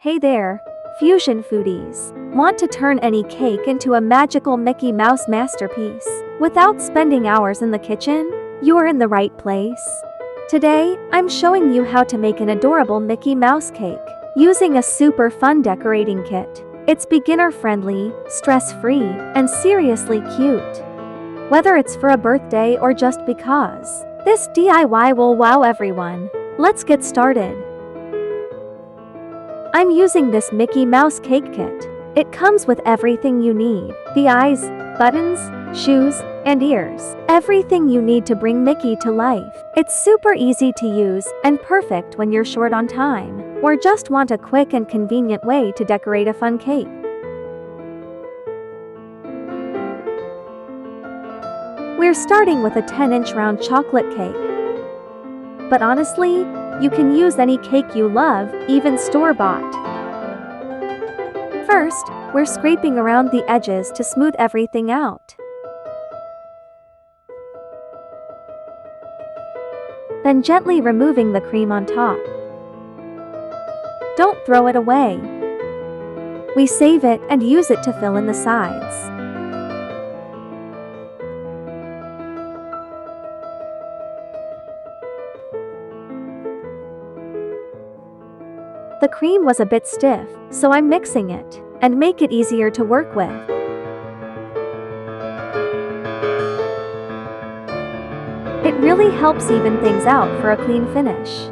Hey there, fusion foodies. Want to turn any cake into a magical Mickey Mouse masterpiece without spending hours in the kitchen? You're in the right place. Today, I'm showing you how to make an adorable Mickey Mouse cake using a super fun decorating kit. It's beginner-friendly, stress-free, and seriously cute. Whether it's for a birthday or just because, this DIY will wow everyone. Let's get started. I'm using this Mickey Mouse cake kit. It comes with everything you need: the eyes, buttons, shoes, and ears. Everything you need to bring Mickey to life. It's super easy to use and perfect when you're short on time or just want a quick and convenient way to decorate a fun cake. We're starting with a 10-inch round chocolate cake. But honestly, you can use any cake you love, even store-bought. First, we're scraping around the edges to smooth everything out. Then gently removing the cream on top. Don't throw it away. We save it and use it to fill in the sides. The cream was a bit stiff, so I'm mixing it and make it easier to work with. It really helps even things out for a clean finish.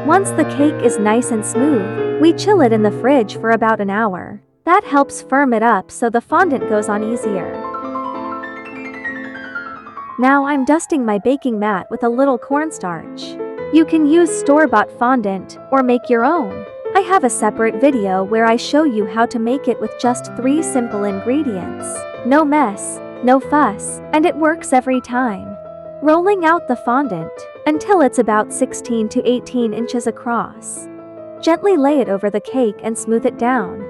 Once the cake is nice and smooth, we chill it in the fridge for about an hour. That helps firm it up so the fondant goes on easier. Now I'm dusting my baking mat with a little cornstarch. You can use store-bought fondant or make your own. I have a separate video where I show you how to make it with just 3 simple ingredients. No mess, no fuss, and it works every time. Rolling out the fondant until it's about 16 to 18 inches across. Gently lay it over the cake and smooth it down.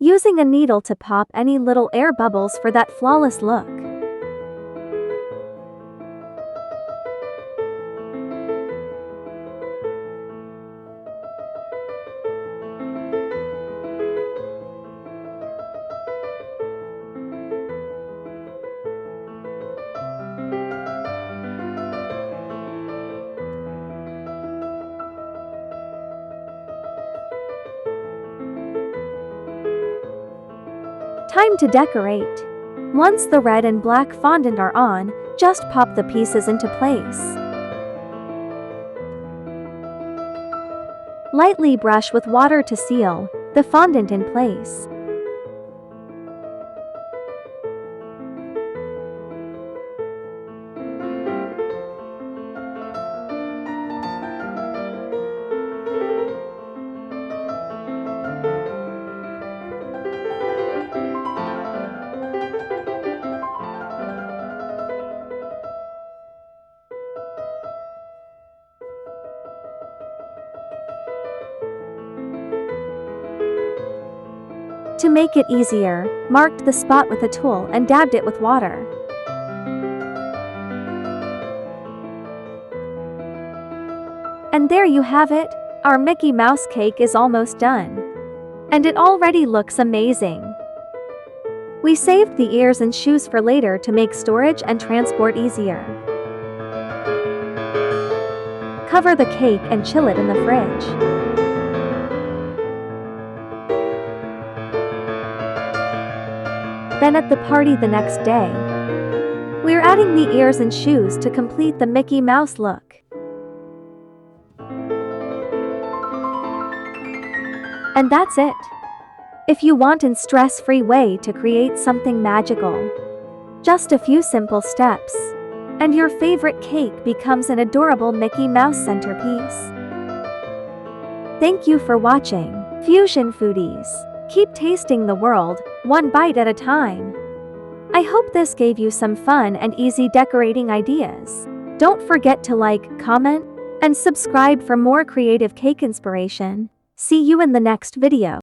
Using a needle to pop any little air bubbles for that flawless look. Time to decorate. Once the red and black fondant are on, just pop the pieces into place. Lightly brush with water to seal the fondant in place. To make it easier, marked the spot with a tool and dabbed it with water. And there you have it, our Mickey Mouse cake is almost done. And it already looks amazing. We saved the ears and shoes for later to make storage and transport easier. Cover the cake and chill it in the fridge. Then at the party the next day, we're adding the ears and shoes to complete the Mickey Mouse look. And that's it. If you want a stress-free way to create something magical, just a few simple steps, and your favorite cake becomes an adorable Mickey Mouse centerpiece. Thank you for watching, Fusion Foodies. Keep tasting the world, one bite at a time. I hope this gave you some fun and easy decorating ideas. Don't forget to like, comment, and subscribe for more creative cake inspiration. See you in the next video.